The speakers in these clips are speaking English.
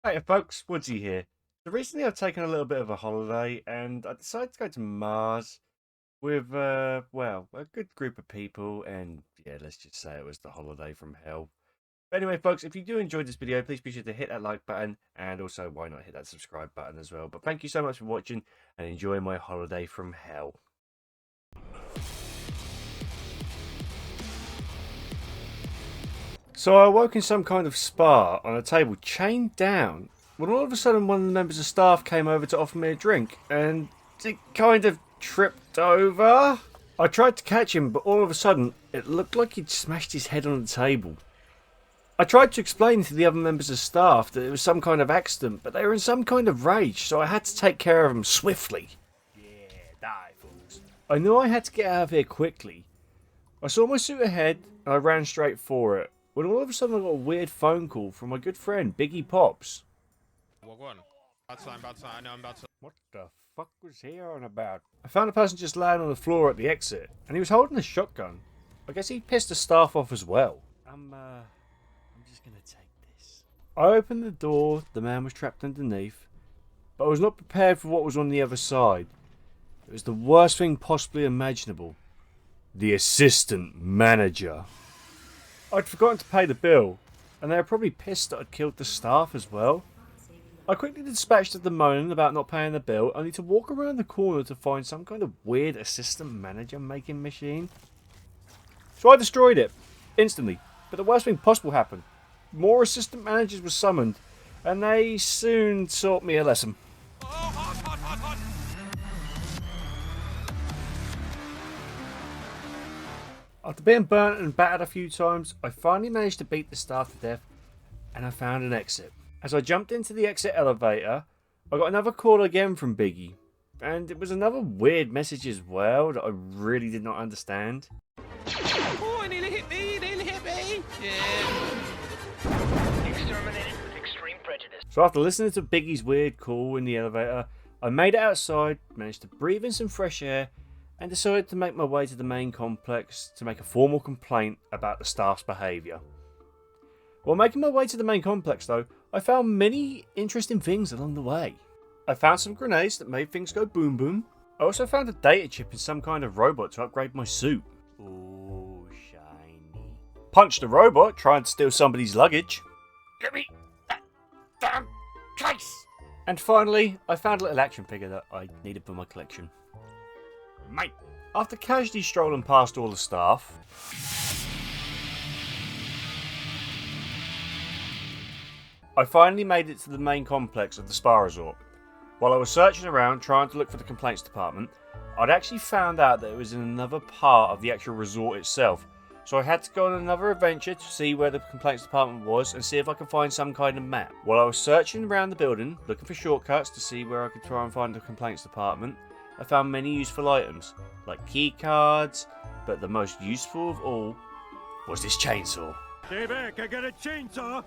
Hey folks, Woodsy here. So recently I've taken a little bit of a holiday and I decided to go to Mars with, well, a good group of people and yeah, let's just say it was the holiday from hell. But anyway folks, if you do enjoy this video, please be sure to hit that like button and also why not hit that subscribe button as well. But thank you so much for watching and enjoy my holiday from hell. So I awoke in some kind of spa on a table chained down when all of a sudden one of the members of staff came over to offer me a drink and it kind of tripped over. I tried to catch him, but all of a sudden it looked like he'd smashed his head on the table. I tried to explain to the other members of staff that it was some kind of accident, but they were in some kind of rage, so I had to take care of him swiftly. Yeah, die, fools. I knew I had to get out of here quickly. I saw my suit ahead and I ran straight for it, when all of a sudden I got a weird phone call from my good friend Biggie Pops. Walk on. Outside. I know I'm about to. What the fuck was he on about? I found a person just laying on the floor at the exit, and he was holding a shotgun. I guess he pissed the staff off as well. I'm just gonna take this. I opened the door, the man was trapped underneath, but I was not prepared for what was on the other side. It was the worst thing possibly imaginable. The assistant manager. I'd forgotten to pay the bill, and they were probably pissed that I'd killed the staff as well. I quickly dispatched them moaning about not paying the bill, only to walk around the corner to find some kind of weird assistant manager making machine. So I destroyed it, instantly, but the worst thing possible happened. More assistant managers were summoned, and they soon taught me a lesson. After being burnt and battered a few times, I finally managed to beat the staff to death, and I found an exit. As I jumped into the exit elevator, I got another call again from Biggie, and it was another weird message as well that I really did not understand. Oh, it nearly hit me! Yeah. Exterminated with extreme prejudice. So after listening to Biggie's weird call in the elevator, I made it outside, managed to breathe in some fresh air, and decided to make my way to the main complex to make a formal complaint about the staff's behaviour. While making my way to the main complex though, I found many interesting things along the way. I found some grenades that made things go boom boom. I also found a data chip in some kind of robot to upgrade my suit. Ooh, shiny. Punched a robot trying to steal somebody's luggage. Give me that damn case! And finally, I found a little action figure that I needed for my collection. Mate! After casually strolling past all the staff, I finally made it to the main complex of the spa resort. While I was searching around trying to look for the complaints department, I'd actually found out that it was in another part of the actual resort itself, so I had to go on another adventure to see where the complaints department was and see if I could find some kind of map. While I was searching around the building, looking for shortcuts to see where I could try and find the complaints department, I found many useful items, like key cards, but the most useful of all was this chainsaw. Stay back, I got a chainsaw!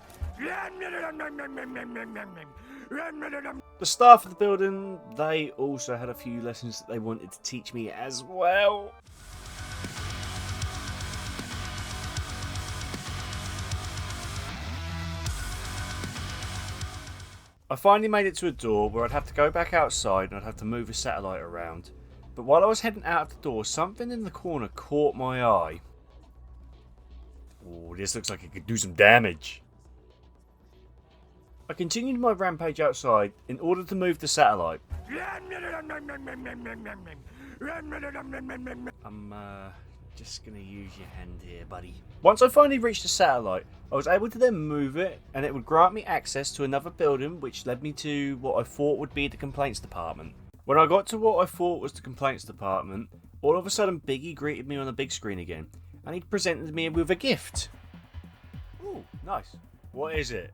The staff of the building, they also had a few lessons that they wanted to teach me as well. I finally made it to a door where I'd have to go back outside and I'd have to move a satellite around. But while I was heading out of the door, something in the corner caught my eye. Oh, this looks like it could do some damage. I continued my rampage outside in order to move the satellite. I'm just gonna use your hand here, buddy. Once I finally reached the satellite, I was able to then move it, and it would grant me access to another building, which led me to what I thought would be the complaints department. When I got to what I thought was the complaints department, all of a sudden Biggie greeted me on the big screen again, and he presented me with a gift. Ooh, nice. What is it?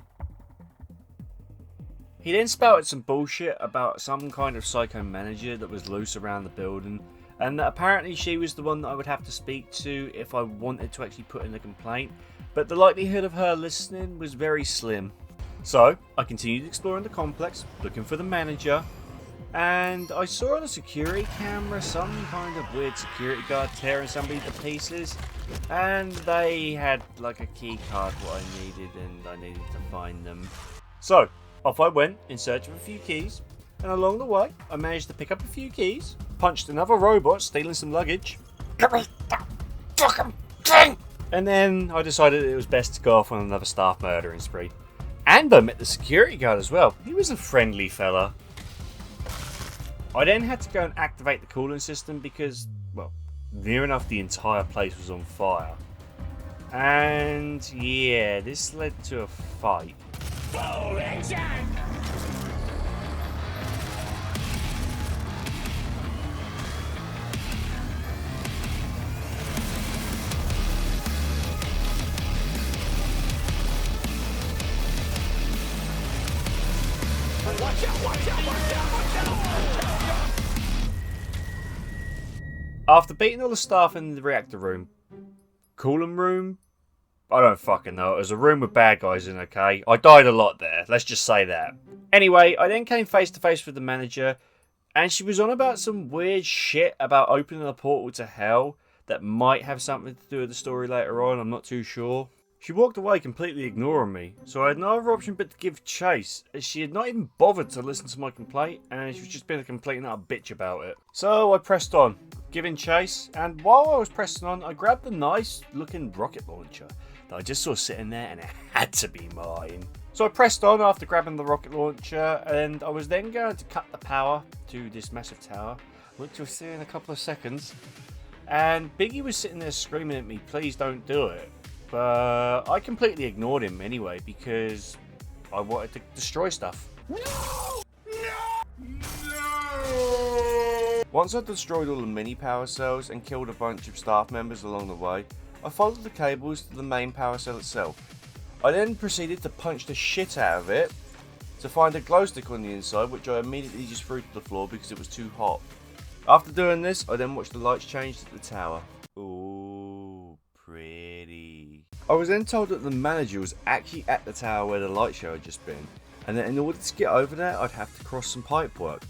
He then spouted some bullshit about some kind of psycho manager that was loose around the building, and that apparently she was the one that I would have to speak to if I wanted to actually put in a complaint, but the likelihood of her listening was very slim. So, I continued exploring the complex, looking for the manager, and I saw on a security camera some kind of weird security guard tearing somebody to pieces, and they had like a key card what I needed, and I needed to find them. So, Off I went in search of a few keys, and along the way, I managed to pick up a few keys, punched another robot stealing some luggage, Give me that fucking thing! and then I decided it was best to go off on another staff murdering spree. And I met the security guard as well. He was a friendly fella. I then had to go and activate the cooling system because, well, near enough the entire place was on fire. And yeah, this led to a fight. After beating all the staff in the reactor room, cooling room, I don't fucking know. It was a room with bad guys in, okay? I died a lot there, let's just say that. Anyway, I then came face to face with the manager, and she was on about some weird shit about opening a portal to hell that might have something to do with the story later on, I'm not too sure. She walked away completely ignoring me, so I had no other option but to give chase, as she had not even bothered to listen to my complaint, and she was just being a complete and utter bitch about it. So I pressed on, giving chase, and while I was pressing on, I grabbed the nice looking rocket launcher that I just saw sitting there, and it had to be mine. So I pressed on after grabbing the rocket launcher, and I was then going to cut the power to this massive tower, which you'll see in a couple of seconds. And Biggie was sitting there screaming at me, please don't do it. But I completely ignored him anyway because I wanted to destroy stuff. No! Once I destroyed all the mini power cells and killed a bunch of staff members along the way, I followed the cables to the main power cell itself. I then proceeded to punch the shit out of it to find a glow stick on the inside, which I immediately just threw to the floor because it was too hot. After doing this, I then watched the lights change to the tower. Ooh, pretty. I was then told that the manager was actually at the tower where the light show had just been, and that in order to get over there, I'd have to cross some pipe work.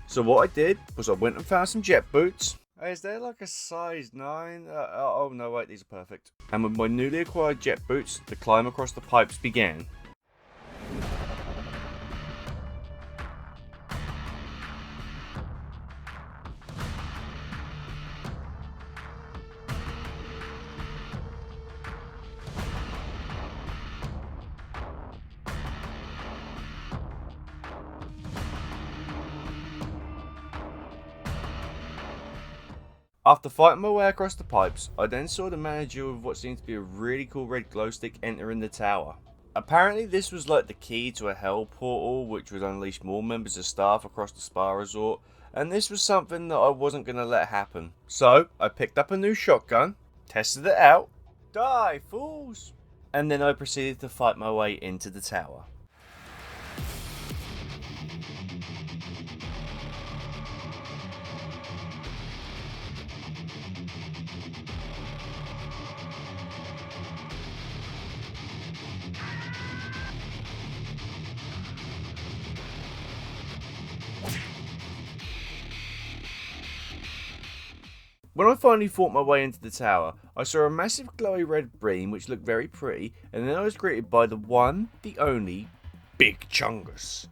So what I did was I went and found some jet boots. Hey, is there like a size 9? Oh no, wait, these are perfect. And with my newly acquired jet boots, the climb across the pipes began. After fighting my way across the pipes, I then saw the manager with what seemed to be a really cool red glow stick entering the tower. Apparently this was like the key to a hell portal which would unleash more members of staff across the spa resort, and this was something that I wasn't going to let happen. So I picked up a new shotgun, tested it out, die fools, and then I proceeded to fight my way into the tower. When I finally fought my way into the tower, I saw a massive glowy red beam which looked very pretty, and then I was greeted by the one, the only, Big Chungus.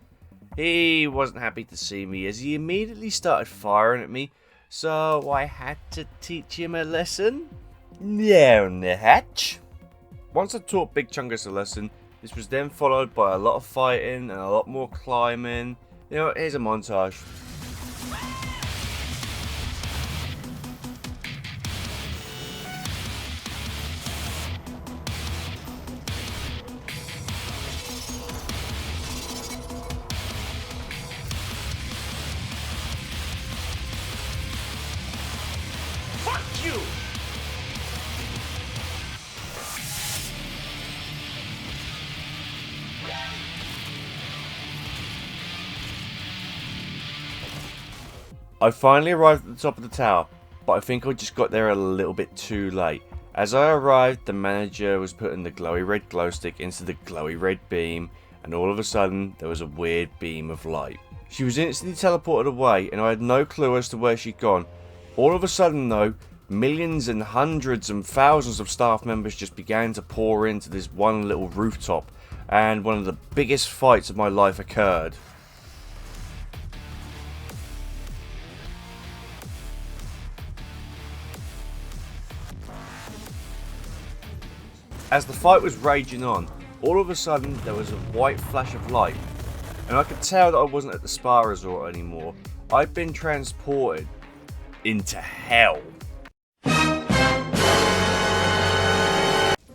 He wasn't happy to see me as he immediately started firing at me, so I had to teach him a lesson. Down the hatch. Once I taught Big Chungus a lesson, this was then followed by a lot of fighting and a lot more climbing. You know, here's a montage. Fuck you! I finally arrived at the top of the tower, but I think I just got there a little bit too late. As I arrived, the manager was putting the glowy red glow stick into the glowy red beam, and all of a sudden there was a weird beam of light. She was instantly teleported away, and I had no clue as to where she'd gone. All of a sudden though, millions and hundreds and thousands of staff members just began to pour into this one little rooftop, and one of the biggest fights of my life occurred. As the fight was raging on, all of a sudden there was a white flash of light, and I could tell that I wasn't at the spa resort anymore. I'd been transported into hell.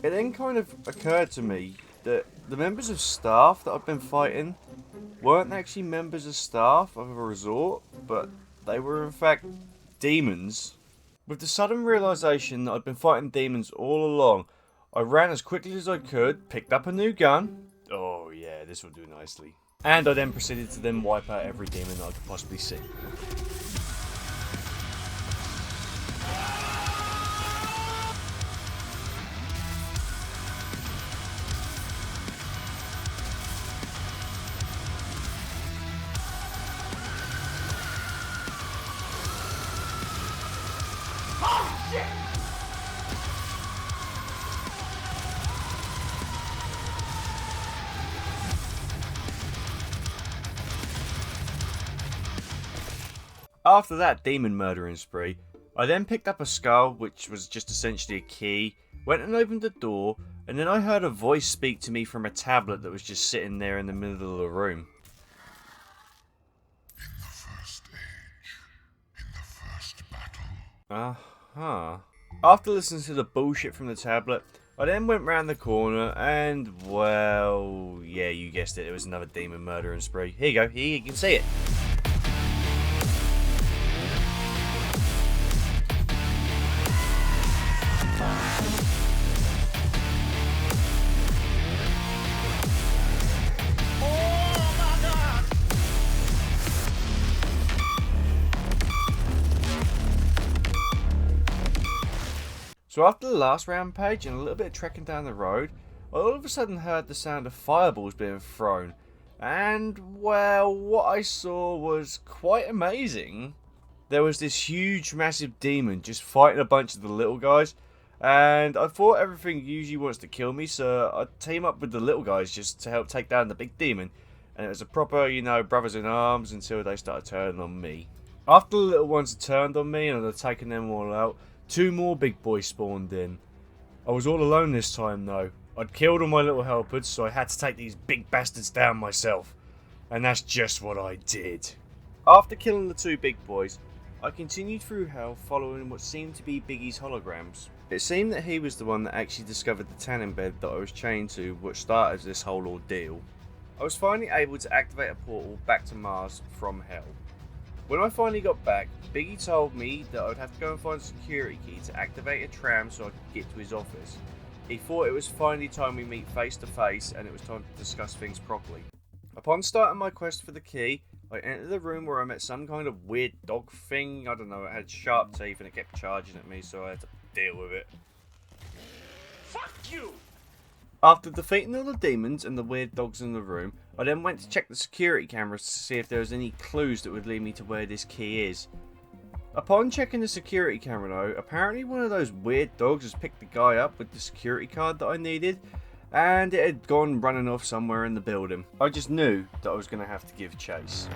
It then kind of occurred to me that the members of staff that I've been fighting weren't actually members of staff of a resort, but they were in fact demons. With the sudden realization that I'd been fighting demons all along, I ran as quickly as I could, picked up a new gun. Oh yeah, this will do nicely. And I then proceeded to then wipe out every demon that I could possibly see. After that demon murdering spree, I then picked up a skull, which was just essentially a key, went and opened the door, and then I heard a voice speak to me from a tablet that was just sitting there in the middle of the room. In the first age, in the first battle. Uh-huh. After listening to the bullshit from the tablet, I then went round the corner and, well, yeah, you guessed it, it was another demon murdering spree. Here you go, here you can see it. So after the last rampage and a little bit of trekking down the road, I all of a sudden heard the sound of fireballs being thrown. And, well, what I saw was quite amazing. There was this huge, massive demon just fighting a bunch of the little guys. And I thought everything usually wants to kill me, so I'd team up with the little guys just to help take down the big demon. And it was a proper, you know, brothers in arms until they started turning on me. After the little ones had turned on me and I'd taken them all out, 2 more big boys spawned in. I was all alone this time though. I'd killed all my little helpers, so I had to take these big bastards down myself. And that's just what I did. After killing the 2 big boys, I continued through hell following what seemed to be Biggie's holograms. It seemed that he was the one that actually discovered the tanning bed that I was chained to, which started this whole ordeal. I was finally able to activate a portal back to Mars from hell. When I finally got back, Biggie told me that I'd have to go and find a security key to activate a tram so I could get to his office. He thought it was finally time we meet face to face and it was time to discuss things properly. Upon starting my quest for the key, I entered the room where I met some kind of weird dog thing. I don't know, it had sharp teeth and it kept charging at me, so I had to deal with it. Fuck you! After defeating all the demons and the weird dogs in the room, I then went to check the security cameras to see if there was any clues that would lead me to where this key is. Upon checking the security camera though, apparently one of those weird dogs has picked the guy up with the security card that I needed, and it had gone running off somewhere in the building. I just knew that I was going to have to give chase.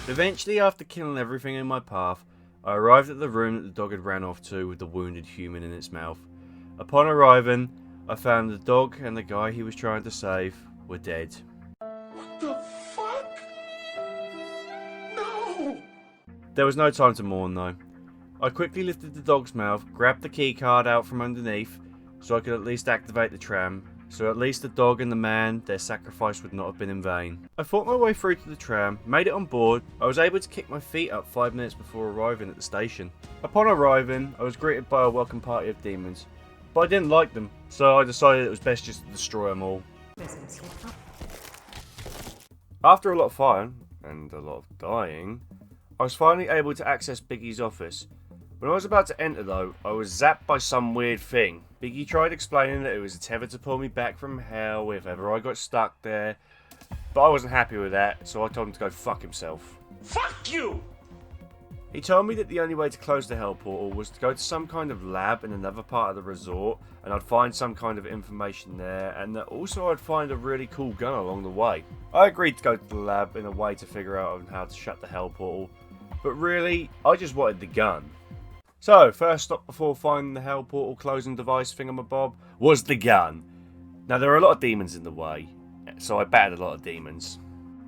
Eventually, after killing everything in my path, I arrived at the room that the dog had ran off to with the wounded human in its mouth. Upon arriving, I found the dog and the guy he was trying to save were dead. What the fuck? No! There was no time to mourn though. I quickly lifted the dog's mouth, grabbed the key card out from underneath so I could at least activate the tram, so at least the dog and the man, their sacrifice would not have been in vain. I fought my way through to the tram, made it on board. I was able to kick my feet up 5 minutes before arriving at the station. Upon arriving, I was greeted by a welcome party of demons, but I didn't like them, so I decided it was best just to destroy them all. After a lot of fighting, and a lot of dying, I was finally able to access Biggie's office. When I was about to enter though, I was zapped by some weird thing. Biggie tried explaining that it was a tether to pull me back from hell if ever I got stuck there, but I wasn't happy with that, so I told him to go fuck himself. Fuck you! He told me that the only way to close the hell portal was to go to some kind of lab in another part of the resort, and I'd find some kind of information there, and that also I'd find a really cool gun along the way. I agreed to go to the lab in a way to figure out on how to shut the hell portal, but really, I just wanted the gun. So, first stop before finding the hell portal closing device thingamabob was the gun. Now, there are a lot of demons in the way, so I battered a lot of demons.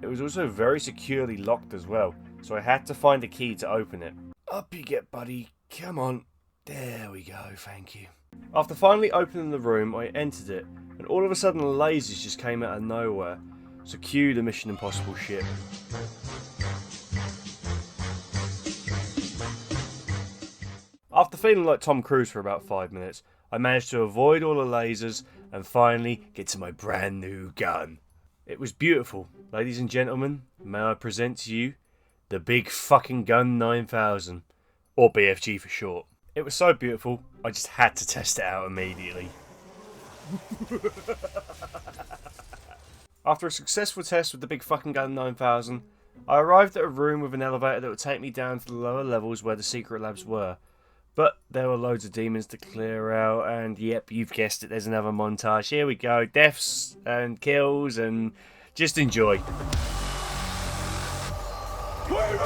It was also very securely locked as well, so I had to find a key to open it. Up you get, buddy. Come on. There we go, thank you. After finally opening the room, I entered it, and all of a sudden lasers just came out of nowhere. So cue the Mission Impossible shit. After feeling like Tom Cruise for about 5 minutes, I managed to avoid all the lasers and finally get to my brand new gun. It was beautiful. Ladies and gentlemen, may I present to you the Big Fucking Gun 9000, or BFG for short. It was so beautiful, I just had to test it out immediately. After a successful test with the Big Fucking Gun 9000, I arrived at a room with an elevator that would take me down to the lower levels where the secret labs were. But there were loads of demons to clear out, and yep, you've guessed it, there's another montage. Here we go, deaths and kills, and just enjoy. Wait.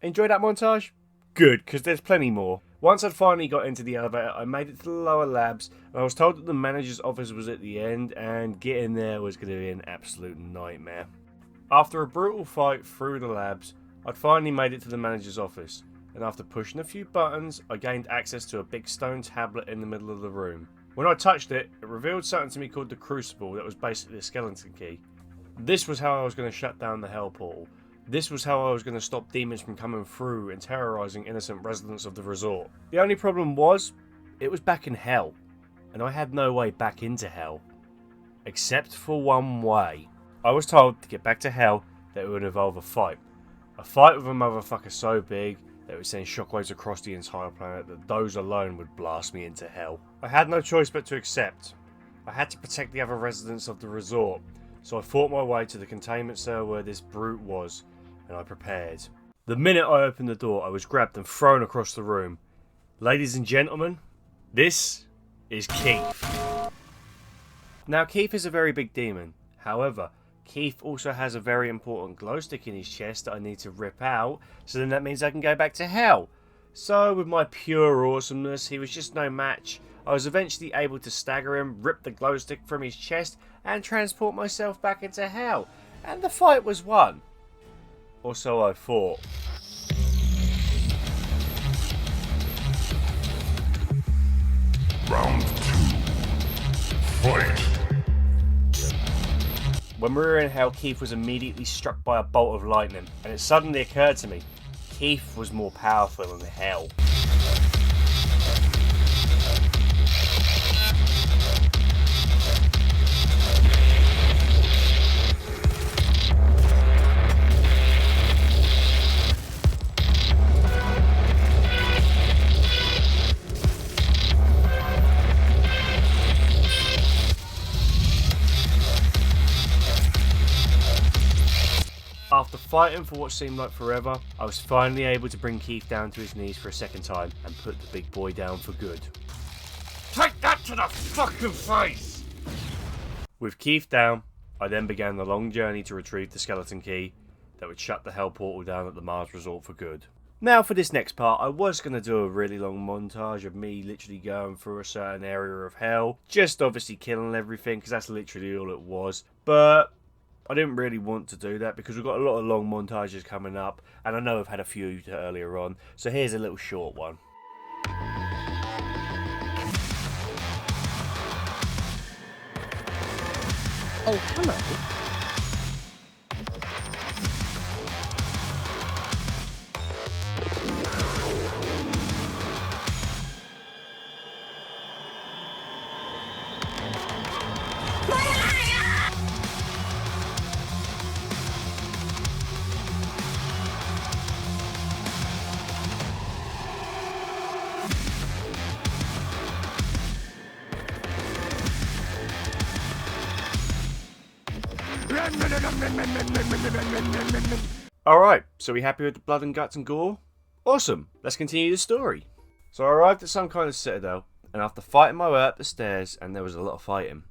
Enjoy that montage? Good, because there's plenty more. Once I'd finally got into the elevator, I made it to the lower labs, and I was told that the manager's office was at the end, and getting there was going to be an absolute nightmare. After a brutal fight through the labs, I'd finally made it to the manager's office, and after pushing a few buttons, I gained access to a big stone tablet in the middle of the room. When I touched it, it revealed something to me called the Crucible that was basically a skeleton key. This was how I was going to shut down the hell portal. This was how I was going to stop demons from coming through and terrorising innocent residents of the resort. The only problem was, it was back in hell, and I had no way back into hell. Except for one way. I was told to get back to hell that it would involve a fight. A fight with a motherfucker so big that it would send shockwaves across the entire planet that those alone would blast me into hell. I had no choice but to accept. I had to protect the other residents of the resort, so I fought my way to the containment cell where this brute was, and I prepared. The minute I opened the door, I was grabbed and thrown across the room. Ladies and gentlemen, this is Keith. Now, Keith is a very big demon. However, Keith also has a very important glow stick in his chest that I need to rip out, so then that means I can go back to hell. So, with my pure awesomeness, he was just no match. I was eventually able to stagger him, rip the glow stick from his chest, and transport myself back into hell. And the fight was won. Or so I thought. Round 2. Fight! When we were in hell, Keith was immediately struck by a bolt of lightning, and it suddenly occurred to me, Keith was more powerful than hell. After fighting for what seemed like forever, I was finally able to bring Keith down to his knees for a second time and put the big boy down for good. Take that to the fucking face! With Keith down, I then began the long journey to retrieve the skeleton key that would shut the hell portal down at the Mars Resort for good. Now for this next part, I was going to do a really long montage of me literally going through a certain area of hell, just obviously killing everything, because that's literally all it was, but I didn't really want to do that because we've got a lot of long montages coming up, and I know I've had a few earlier on, so here's a little short one. Oh, hello. Alright, so we happy with the blood and guts and gore? Awesome, let's continue the story. So I arrived at some kind of citadel, and after fighting my way up the stairs, and there was a lot of fighting,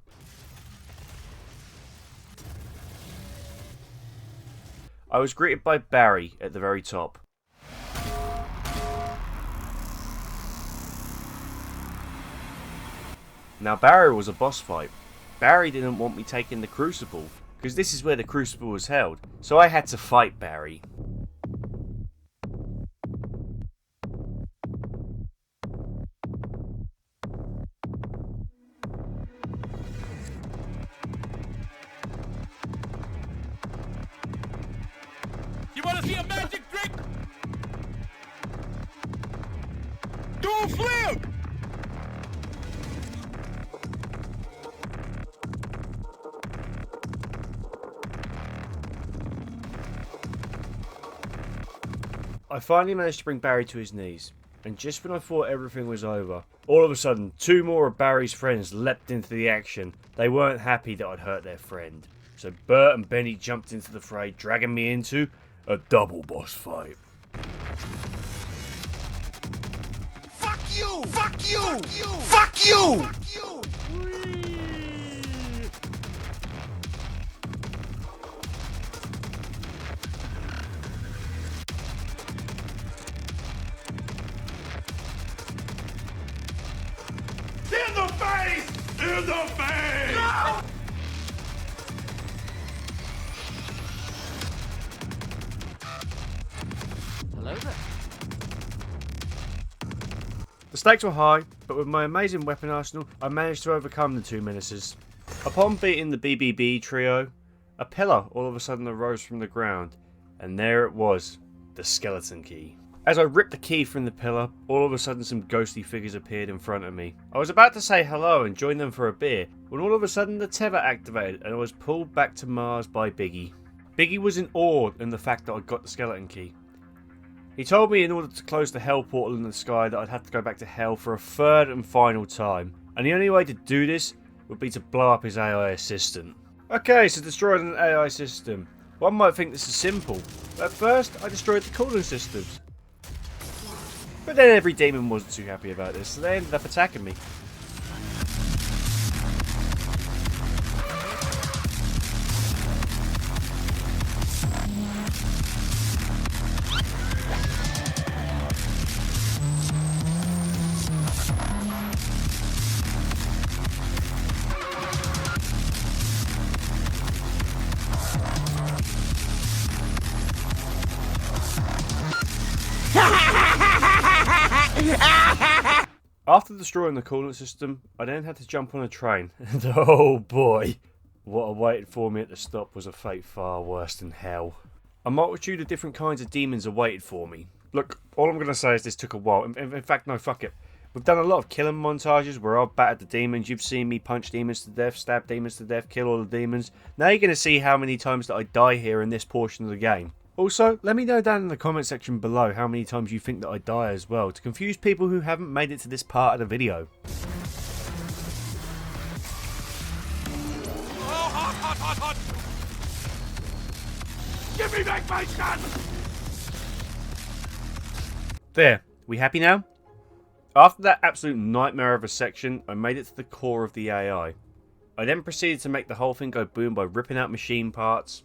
I was greeted by Barry at the very top. Now Barry was a boss fight. Barry didn't want me taking the Crucible, because this is where the Crucible was held, so I had to fight Barry. You wanna see a magic trick? Do a flip! I finally managed to bring Barry to his knees, and just when I thought everything was over, all of a sudden 2 more of Barry's friends leapt into the action. They weren't happy that I'd hurt their friend, so Bert and Benny jumped into the fray, dragging me into a double boss fight. Fuck you! Fuck you! Fuck you! In the face! In the face! Hello there. The stakes were high, but with my amazing weapon arsenal, I managed to overcome the 2 menaces. Upon beating the BBB trio, a pillar all of a sudden arose from the ground, and there it was, the skeleton key. As I ripped the key from the pillar, all of a sudden some ghostly figures appeared in front of me. I was about to say hello and join them for a beer, when all of a sudden the tether activated and I was pulled back to Mars by Biggie. Biggie was in awe in the fact that I got the skeleton key. He told me in order to close the hell portal in the sky that I'd have to go back to hell for a 3rd and final time, and the only way to do this would be to blow up his AI assistant. Okay, so destroying an AI system. One might think this is simple, but at first I destroyed the cooling systems. But then every demon wasn't too happy about this, so they ended up attacking me. After destroying the coolant system, I then had to jump on a train, and oh boy, what awaited for me at the stop was a fate far worse than hell. A multitude of different kinds of demons awaited for me. Look, all I'm going to say is this took a while. In fact, no, fuck it. We've done a lot of killing montages where I've battered the demons. You've seen me punch demons to death, stab demons to death, kill all the demons. Now you're going to see how many times that I die here in this portion of the game. Also, let me know down in the comment section below how many times you think that I die as well, to confuse people who haven't made it to this part of the video. Oh, hot, hot, hot, hot! Give me back my son! There, we happy now? After that absolute nightmare of a section, I made it to the core of the AI. I then proceeded to make the whole thing go boom by ripping out machine parts,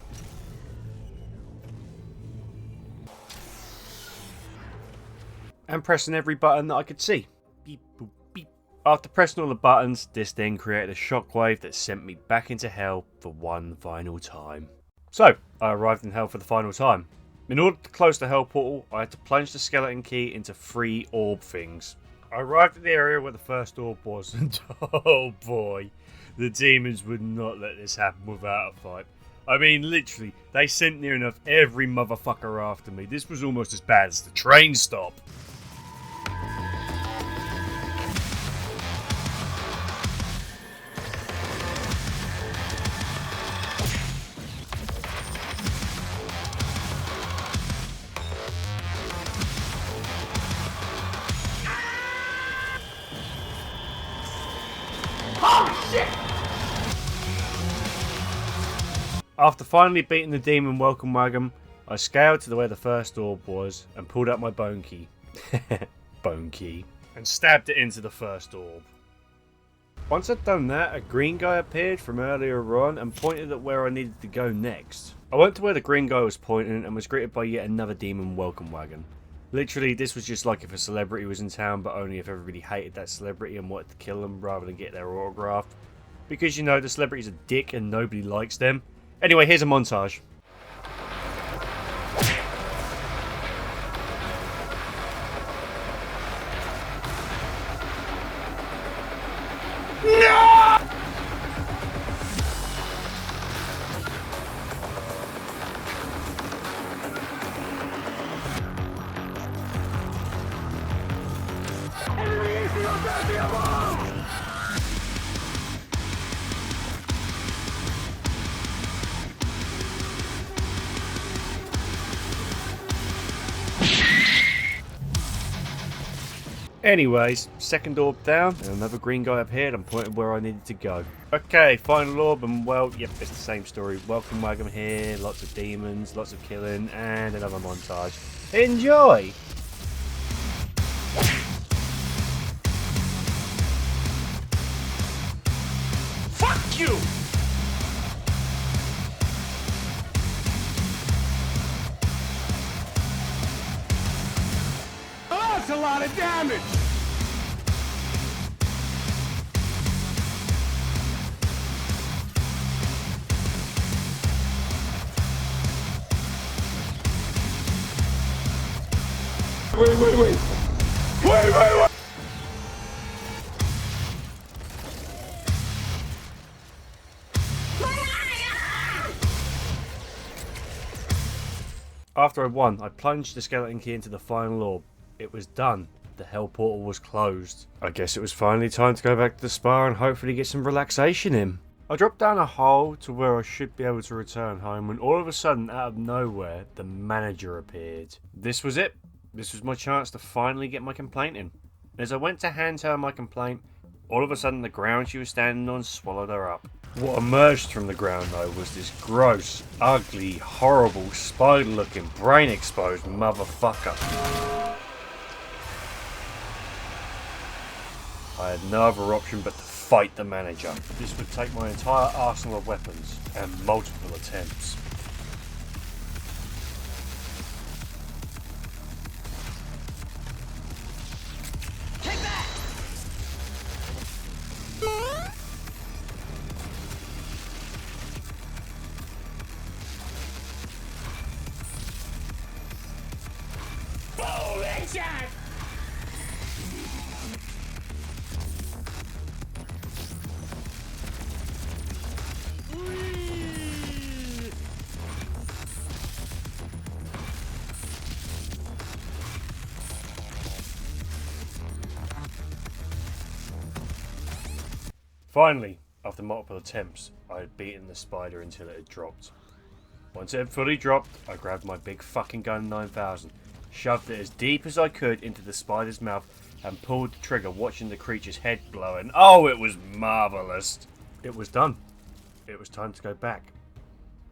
and pressing every button that I could see. Beep, boop, beep. After pressing all the buttons, this then created a shockwave that sent me back into hell for one final time. So, I arrived in hell for the final time. In order to close the hell portal, I had to plunge the skeleton key into 3 orb things. I arrived at the area where the first orb was, and oh boy, The demons would not let this happen without a fight. I mean, literally, they sent near enough every motherfucker after me. This was almost as bad as the train stop. After finally beating the demon welcome wagon, I scaled to where the first orb was and pulled out my bone key. Bone key. And stabbed it into the first orb. Once I'd done that, a green guy appeared from earlier on and pointed at where I needed to go next. I went to where the green guy was pointing and was greeted by yet another demon welcome wagon. Literally, this was just like if a celebrity was in town, but only if everybody hated that celebrity and wanted to kill them rather than get their autograph. Because, you know, the celebrity's a dick and nobody likes them. Anyway, here's a montage. Anyways, second orb down, and another green guy appeared and pointed where I needed to go. Okay, final orb, and well, yep, it's the same story. Welcome wagon here, lots of demons, lots of killing, and another montage. Enjoy! Fuck you! Oh, that's a lot of damage! Wait! After I won, I plunged the skeleton key into the final orb. It was done. The hell portal was closed. I guess it was finally time to go back to the spa and hopefully get some relaxation in. I dropped down a hole to where I should be able to return home when all of a sudden, out of nowhere, the manager appeared. This was it. This was my chance to finally get my complaint in. As I went to hand her my complaint, all of a sudden the ground she was standing on swallowed her up. What emerged from the ground though was this gross, ugly, horrible, spider-looking, brain-exposed motherfucker. I had no other option but to fight the manager. This would take my entire arsenal of weapons and multiple attempts. Finally, after multiple attempts, I had beaten the spider until it had dropped. Once it had fully dropped, I grabbed my big fucking gun 9000, shoved it as deep as I could into the spider's mouth, and pulled the trigger, watching the creature's head glow, and oh, it was marvellous! It was done. It was time to go back.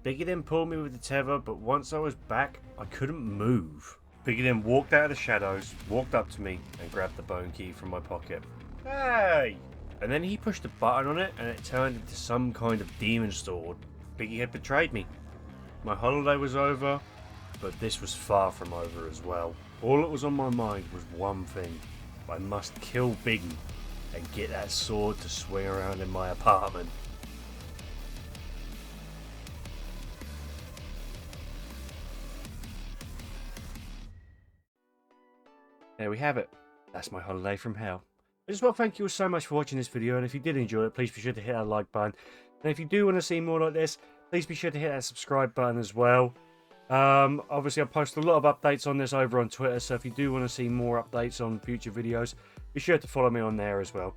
Biggie then pulled me with the tether, but once I was back, I couldn't move. Biggie then walked out of the shadows, walked up to me, and grabbed the bone key from my pocket. Hey! And then he pushed a button on it and it turned into some kind of demon sword. Biggie had betrayed me. My holiday was over, but this was far from over as well. All that was on my mind was one thing. I must kill Biggie and get that sword to swing around in my apartment. There we have it. That's my holiday from hell. I just want to thank you all so much for watching this video, and if you did enjoy it, please be sure to hit that like button. And if you do want to see more like this, please be sure to hit that subscribe button as well. Obviously, I post a lot of updates on this over on Twitter, so if you do want to see more updates on future videos, be sure to follow me on there as well.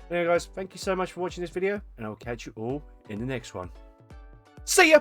Anyway, guys, thank you so much for watching this video, and I'll catch you all in the next one. See ya!